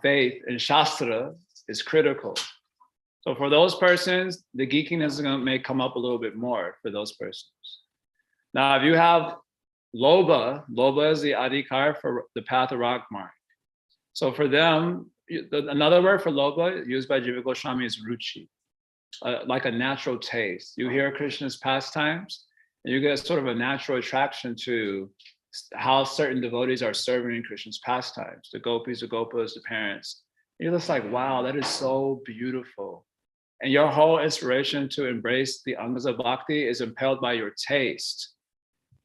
faith in Shastra is critical. So for those persons, the geekiness may come up a little bit more for those persons. Now, if you have Lobha is the adhikar for the path of Rag Marg. So for them, another word for Lobha used by Jiva Goswami is ruchi, like a natural taste. You hear Krishna's pastimes, and you get sort of a natural attraction to how certain devotees are serving Krishna's pastimes, the gopis, the gopas, the parents. You're just like, wow, that is so beautiful. And your whole inspiration to embrace the angas of bhakti is impelled by your taste.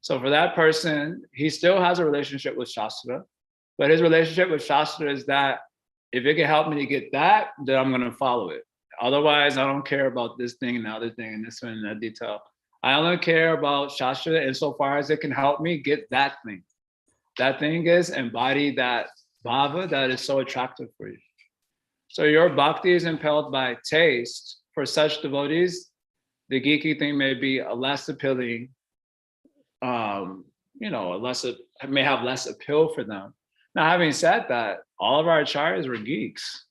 So for that person, he still has a relationship with Shastra, but his relationship with Shastra is that if it can help me to get that, then I'm going to follow it. Otherwise, I don't care about this thing and the other thing and this one and that detail. I only care about Shastra insofar as it can help me get that thing. That thing is embody that bhava that is so attractive for you. So your bhakti is impelled by taste. For such devotees, the geeky thing may be a less appealing, it may have less appeal for them. Now, having said that, all of our acharyas were geeks.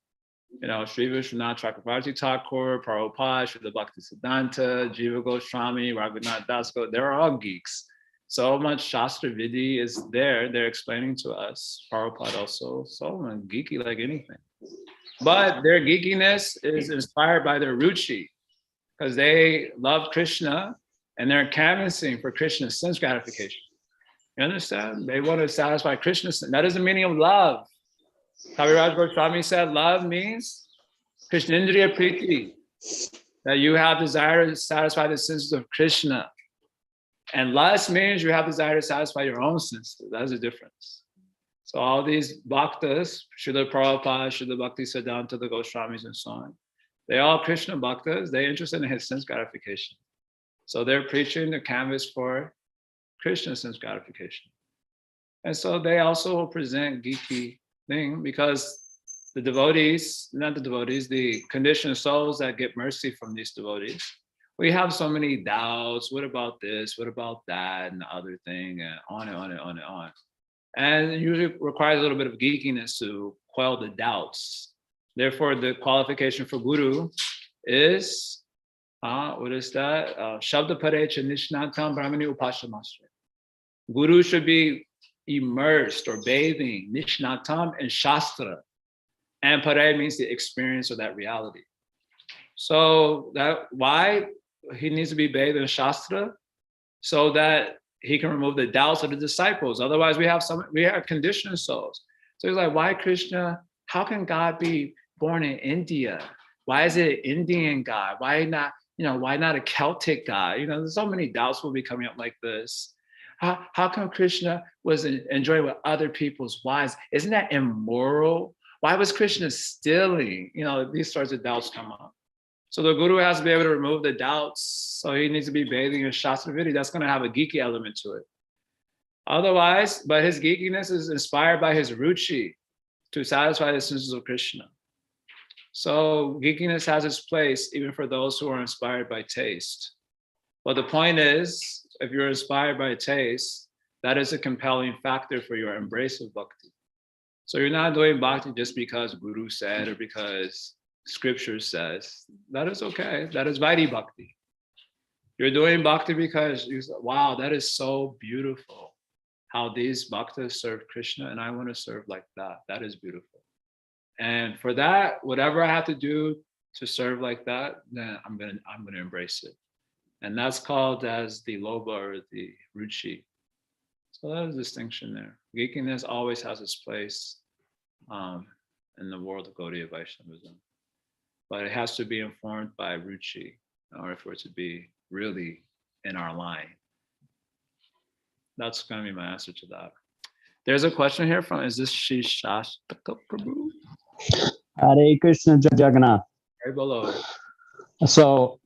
Sri Vishwanath Chakravarti Thakur, Prabhupada, Srila Bhaktisiddhanta, Jiva Goswami, Raghunath Das, they're all geeks. So much Shastra Vidhi is there. They're explaining to us. Prabhupada also, so geeky like anything. But their geekiness is inspired by their ruchi, because they love Krishna and they're canvassing for Krishna's sense gratification. You understand? They want to satisfy Krishna's. That is the meaning of love. Kaviraj Goswami said love means Krishnindriya Priti, that you have desire to satisfy the senses of Krishna. And lust means you have desire to satisfy your own senses. That's the difference. So all these bhaktas, Srila Prabhupada, Srila Bhaktisiddhanta, the Goswamis and so on, they all Krishna bhaktas, they're interested in his sense gratification. So they're preaching the canvas for Krishna's sense gratification. And so they also present geeky thing because the conditioned souls that get mercy from these devotees we have so many doubts. What about this? What about that? And the other thing, and on and on and on and on. And it usually requires a little bit of geekiness to quell the doubts. Therefore, the qualification for guru is, what is that? Shabda Parecha Nishnatam Brahmani Upashamastra. Guru should be immersed or bathing, Nishnatam, in Shastra. And Pare means the experience of that reality. So that why he needs to be bathed in Shastra? So that he can remove the doubts of the disciples. Otherwise, we have conditioned souls. So he's like, why Krishna? How can God be born in India? Why is it an Indian God? Why not, why not a Celtic God? There's so many doubts will be coming up like this. How come Krishna was enjoying with other people's wives? Isn't that immoral? Why was Krishna stealing? These sorts of doubts come up. So the guru has to be able to remove the doubts. So he needs to be bathing in Shastra Vidhi. That's going to have a geeky element to it. Otherwise, but his geekiness is inspired by his ruchi to satisfy the senses of Krishna. So geekiness has its place even for those who are inspired by taste. But the point is, if you're inspired by taste, that is a compelling factor for your embrace of bhakti. So you're not doing bhakti just because Guru said or because Scripture says. That is okay. That is Vaidhi bhakti. You're doing bhakti because you say, wow, that is so beautiful. How these bhaktas serve Krishna, and I want to serve like that. That is beautiful. And for that, whatever I have to do to serve like that, then I'm gonna embrace it. And that's called as the lobha or the ruchi. So that is a distinction there. Geekiness always has its place in the world of Gaudiya Vaishnavism. But it has to be informed by ruchi in order for it to be really in our line. That's going to be my answer to that. There's a question here from, is this Shishastaka Prabhu? Hare Krishna Jagannath. Right below. So,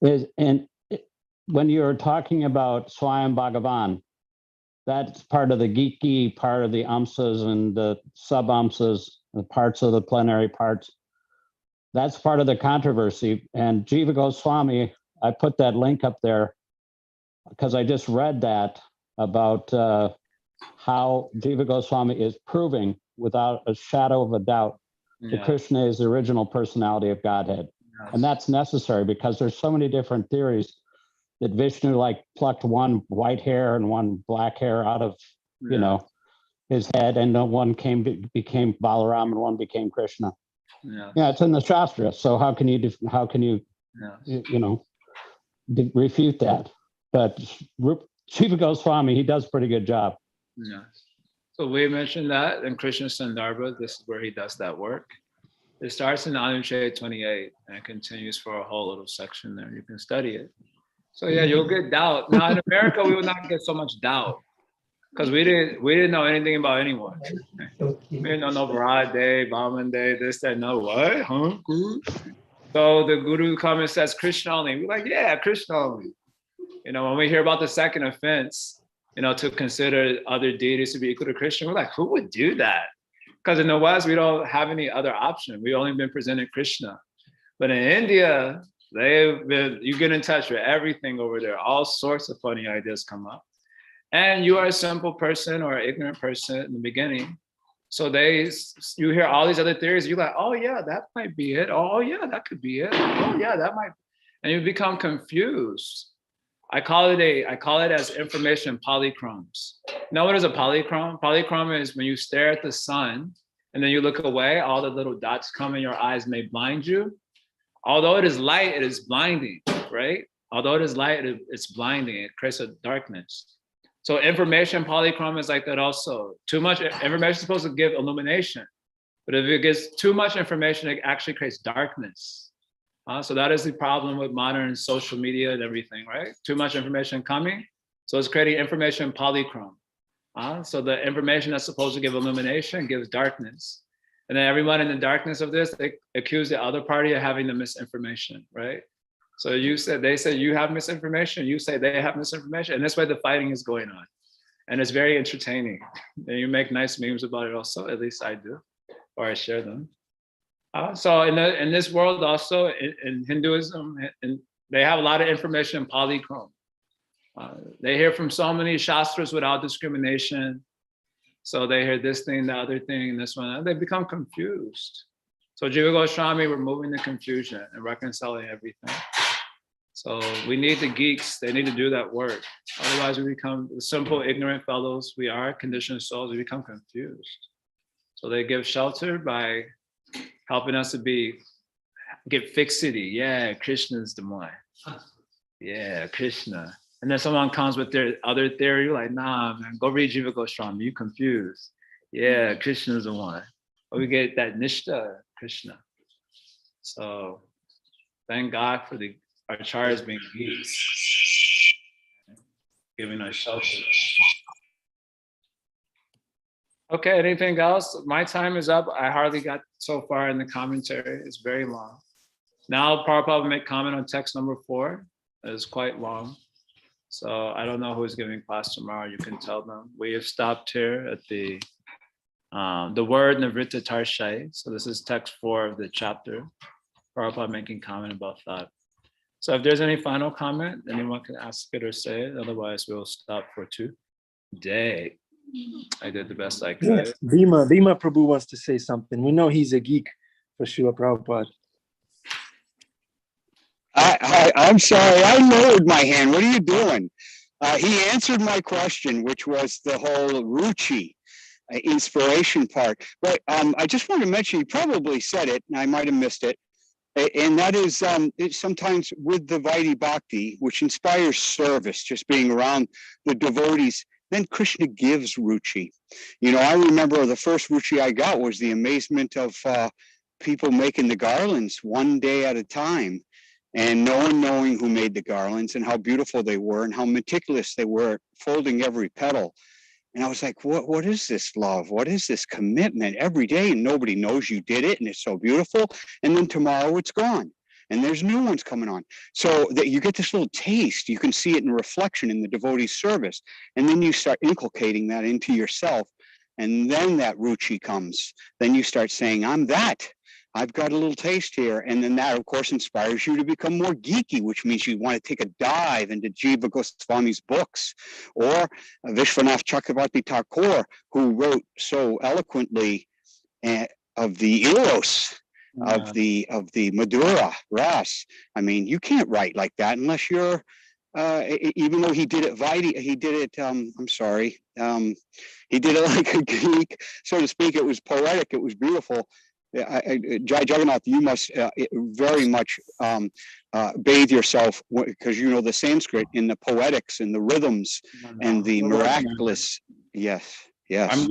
when you're talking about Swayam Bhagavan, that's part of the geeky part of the amsas and the sub-amsas, the parts of the plenary parts. That's part of the controversy. And Jiva Goswami, I put that link up there because I just read that about how Jiva Goswami is proving without a shadow of a doubt that Krishna is the original personality of Godhead. Yes. And that's necessary because there's so many different theories that Vishnu plucked one white hair and one black hair out of, his head, and one became Balaram and one became Krishna. Yes. Yeah, it's in the Shastra. So how can you refute that? But Jiva Goswami, he does a pretty good job. Yes. So we mentioned that in Krishna Sandarbha, this is where he does that work. It starts in Anushaya 28 and it continues for a whole little section there. You can study it. So yeah, you'll get doubt. Now in America, we will not get so much doubt because we didn't know anything about anyone. We didn't know no Varad Day, Brahman Day, this, that, no, what? Huh? So the Guru comes and says Krishna only. We're like, yeah, Krishna only. When we hear about the second offense, to consider other deities to be equal to Krishna, we're like, who would do that? Because in the West, we don't have any other option. We've only been presented Krishna. But in India, you get in touch with everything over there. All sorts of funny ideas come up. And you are a simple person or an ignorant person in the beginning. So you hear all these other theories. You're like, oh yeah, that might be it. Oh yeah, that could be it. Oh yeah, that might. And you become confused. I call it as information polychromes. Now, what is a polychrome? Polychrome is when you stare at the sun and then you look away, all the little dots come in your eyes and they blind you. Although it is light, it is blinding, right? Although it is light, it's blinding. It creates a darkness. So information polychrome is like that also. Too much information is supposed to give illumination. But if it gives too much information, it actually creates darkness. So that is the problem with modern social media and everything, right? Too much information coming. So it's creating information polychrome. So the information that's supposed to give illumination gives darkness. And then everyone in the darkness of this, they accuse the other party of having the misinformation, right? So they say you have misinformation, you say they have misinformation, and this way the fighting is going on. And it's very entertaining. And you make nice memes about it also, at least I do, or I share them. So in this world also, in Hinduism, and they have a lot of information in polychrome. They hear from so many shastras without discrimination. So they hear this thing, the other thing, this one, and they become confused. So Jiva Goswami, removing the confusion and reconciling everything. So we need the geeks, they need to do that work. Otherwise we become the simple, ignorant fellows. We are conditioned souls, we become confused. So they give shelter by helping us to get fixity. Yeah, Krishna's the one. Yeah, Krishna. And then someone comes with their other theory, you're like, nah, man, go read Jiva Goswami, you confused. Yeah, Krishna's the one. But we get that Nishta Krishna. So thank God for the acharyas being geeks, giving us shelter. Okay, anything else? My time is up. I hardly got so far in the commentary. It's very long. Now Prabhupada will make comment on text number 4. It's quite long. So I don't know who's giving class tomorrow. You can tell them. We have stopped here at the word Nivritta Tarshai. So this is text 4 of the chapter. Prabhupada making comment about that. So if there's any final comment, anyone can ask it or say it. Otherwise, we'll stop for today. I did the best I could. Yes, Bhima Prabhu wants to say something. We know he's a geek for Srila Prabhupada. I'm sorry, I lowered my hand. What are you doing? He answered my question, which was the whole Ruchi inspiration part. But I just want to mention, you probably said it, and I might have missed it. And that is sometimes with the Vaidhi Bhakti, which inspires service, just being around the devotees, then Krishna gives Ruchi. You know, I remember the first Ruchi I got was the amazement of people making the garlands one day at a time, and no one knowing who made the garlands and how beautiful they were and how meticulous they were, folding every petal. And I was like, what is this love? What is this commitment every day? And nobody knows you did it, and it's so beautiful. And then tomorrow it's gone, and there's new ones coming on. So that you get this little taste. You can see it in reflection in the devotee's service. And then you start inculcating that into yourself. And then that ruchi comes. Then you start saying, I'm that. I've got a little taste here. And then that, of course, inspires you to become more geeky, which means you want to take a dive into Jiva Goswami's books, or Vishwanath Chakravarti Thakur, who wrote so eloquently of the eros, of the Madhura Ras. I mean, you can't write like that unless you're, even though he did it he did it like a geek, so to speak. It was poetic, it was beautiful. Jagannath, you must very much bathe yourself, because you know the Sanskrit, in the poetics and the rhythms and the miraculous. Yes. I'm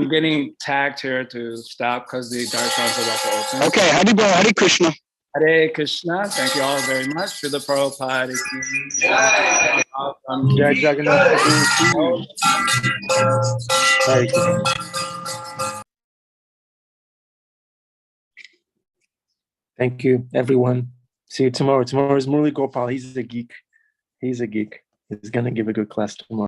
getting tagged here to stop because the darshan's about to open. Okay, Hare Krishna. Hare Krishna. Thank you all very much for the Prabhupada. Jai Jagannath. Hare Krishna. Thank you, everyone. See you tomorrow. Tomorrow is Murli Gopal. He's a geek. He's going to give a good class tomorrow.